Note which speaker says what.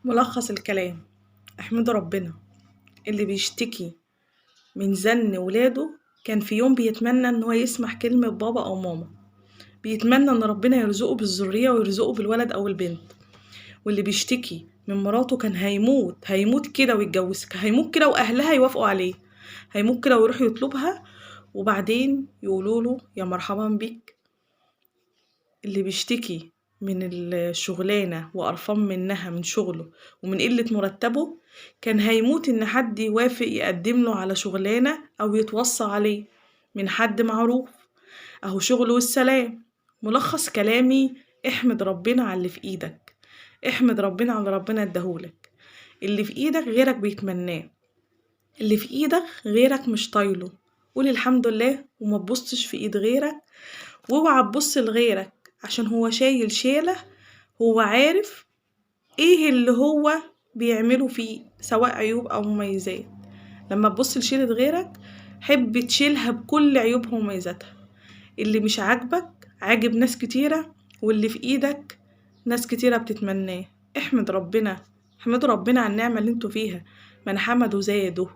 Speaker 1: ملخص الكلام: احمدوا ربنا. اللي بيشتكي من زن ولاده كان في يوم بيتمنى ان هو يسمع كلمة بابا او ماما، بيتمنى ان ربنا يرزقه بالذرية ويرزقه بالولد او البنت. واللي بيشتكي من مراته كان هيموت كده ويتجوزك، هيموت كده واهلها يوافقوا عليه، هيموت كده ويروح يطلبها وبعدين يقولوله يا مرحبا بيك. اللي بيشتكي من الشغلانة وقرفان منها من شغله ومن قلة مرتبه كان هيموت إن حد يوافق يقدم له على شغلانة أو يتوصى عليه من حد معروف. أهو شغل والسلام. ملخص كلامي: احمد ربنا على اللي في إيدك، احمد ربنا على اللي ربنا اداهولك. اللي في إيدك غيرك بيتمناه، اللي في إيدك غيرك مش طايله. قول الحمد لله وما تبصش في إيد غيرك، واوعى تبص لغيرك عشان هو شايل شيلة، هو عارف ايه اللي هو بيعمله فيه سواء عيوب او مميزات. لما تبص لشيلة غيرك حب تشيلها بكل عيوبها ومميزاتها. اللي مش عاجبك عاجب ناس كتيرة، واللي في ايدك ناس كتيرة بتتمناه. احمد ربنا، احمدوا ربنا على النعمة اللي انتوا فيها، من حمده زاده.